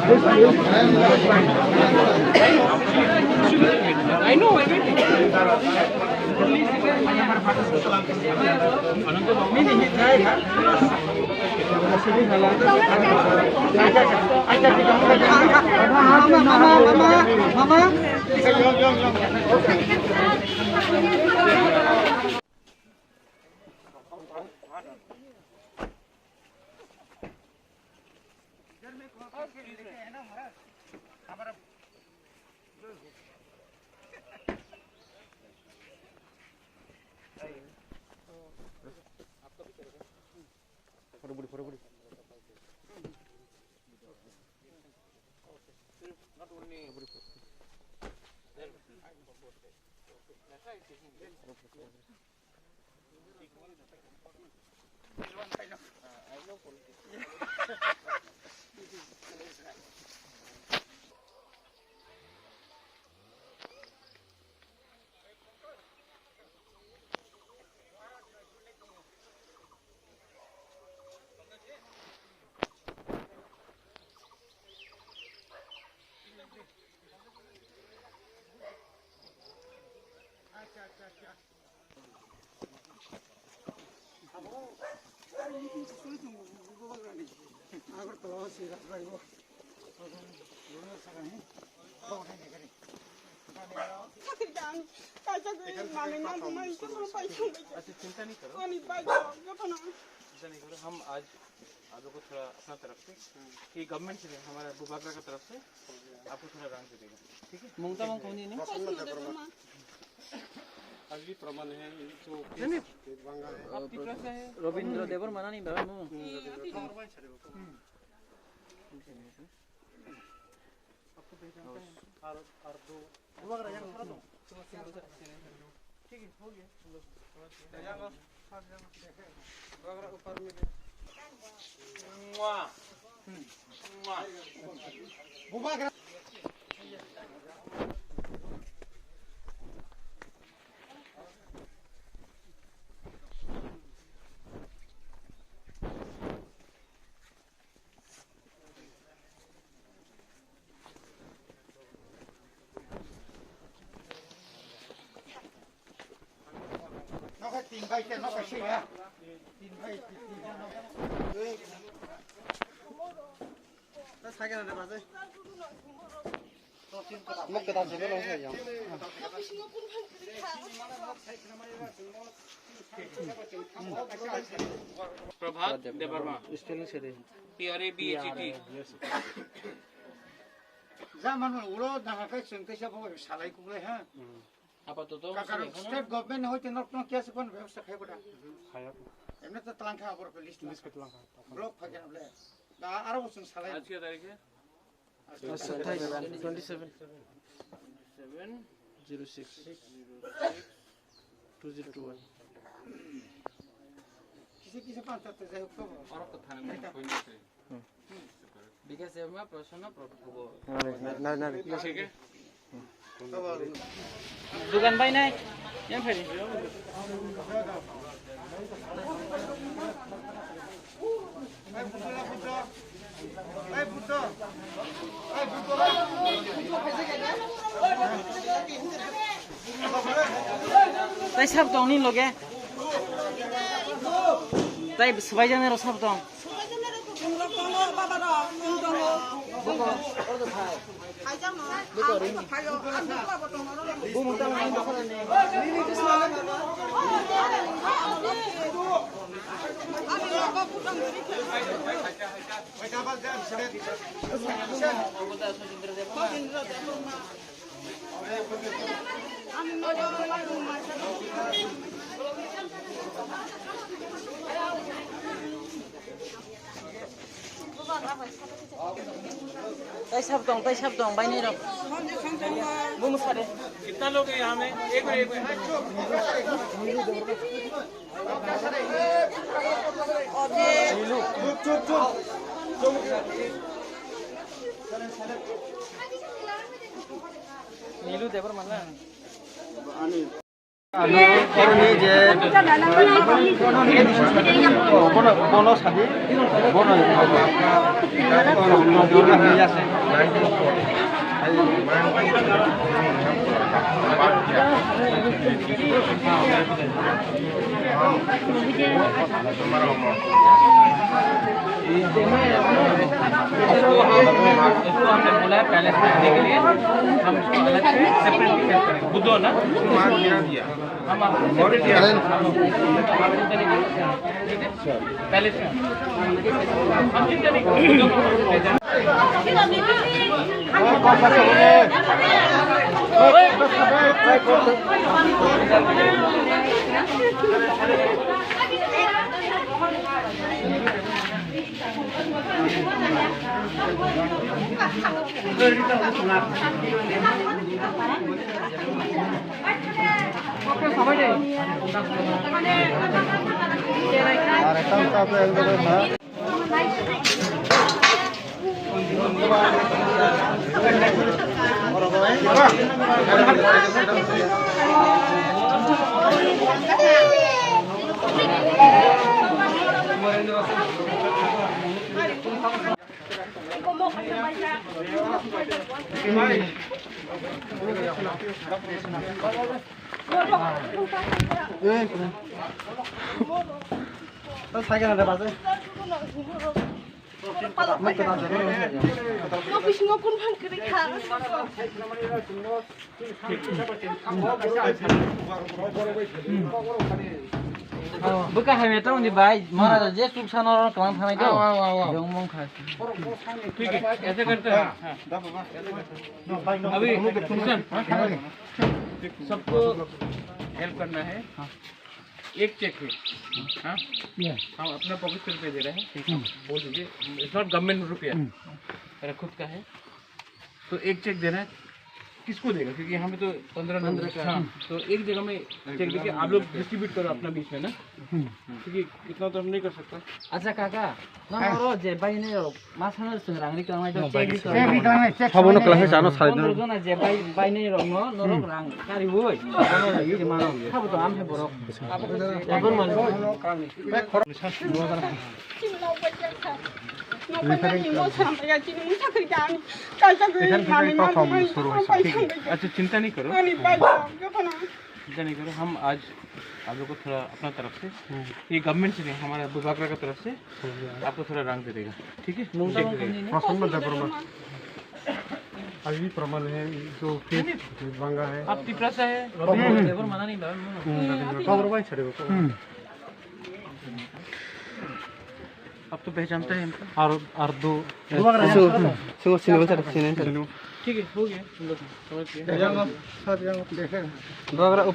I know. Mama. चिंता नहीं करो, हम आज आपको थोड़ा अपना तरफ से कि गवर्नमेंट से हमारा बुबाकरा का तरफ से आपको थोड़ा रांग दे देगा, ठीक है? मुंगता मंग कौन नहीं आज भी प्रमाण है जो रविंद्र देवर माना नहीं बाबा मु और दो बुबाकरा यहाँ खड़ा दो ठीक है हो गया ऊपर में तीन भाई के नौकर से है तीन भाई तो सागे ना बाजे मग के दान से लोग है यहाँ प्रभात देवर्मा स्पेलिंग से दे PRABHET zaman ulo nangkai sengkesa bawa salai kuble ha apa tuh कारण स्टेट गवर्नमेंट हो तो नॉट क्या से कौन व्यवस्था है बड़ा एमने तो तलांखा और लिस्ट के तलांखा ब्लॉक फगे ना दा आरो सुन साला आज की तारीख है 27/07/2021 किसी पास तो जाए तो और तो थाने में कोई नहीं बिकास एमा प्रश्न प्रभु ना ठीक है दुकान भाई नहीं यहाँ फिर ताई सब तो नहीं लोगे ताई सबाई जाने रो सब तो ताई सब दो भाई नहीं रहो वो मुसारे कितना लोग हैं यहाँ में एक मिनट नीलू देवर मानला हमने बोला है पैलेस में आने के लिए हम इसको अलग से सेपरेट करेंगे बुद्धो ना हम पैलेस में हम चिंता नहीं Buka hai tahu ni baik, mana je susah orang kawan kami tu. Jom mong khas. ठीक है ऐसे करते हैं अभी सुन सबको हेल्प करना है एक चेक है हाँ हम अपना पॉकेट से रुपये दे रहे हैं बोल दीजिए इट्स नॉट गवर्नमेंट रुपया मेरा खुद का है तो एक चेक देना है किसको देगा क्योंकि यहाँ पे तो 15 का हाँ तो एक जगह में चेक देके आप लोग डिस्ट्रीब्यूट करो अपना बीच में ना क्योंकि इतना तो हम नहीं कर सकता Aja kakak, nomor je bayi ni masana sengrang ni kamai tu cek di Kamu nak kelas sana saya Nomor tu na je bayi ni rongo, norok rang kari woi. Nomor lagi di mana? Kamu tu amhe borok. Apa mana? अच्छा चिंता नहीं करो चिंता नहीं करो हम आज आप लोग को थोड़ा अपना तरफ से ये गवर्नमेंट से नहीं हमारा बुबाकरा का तरफ से आपको थोड़ा रंग दे देगा ठीक है अभी प्रमाण है जो बंगा है आप तिपरासा है Lebar mana ni bawa? अब तो पहचानता है इनको और दो ठीक है हो गया हम लोग समझ गए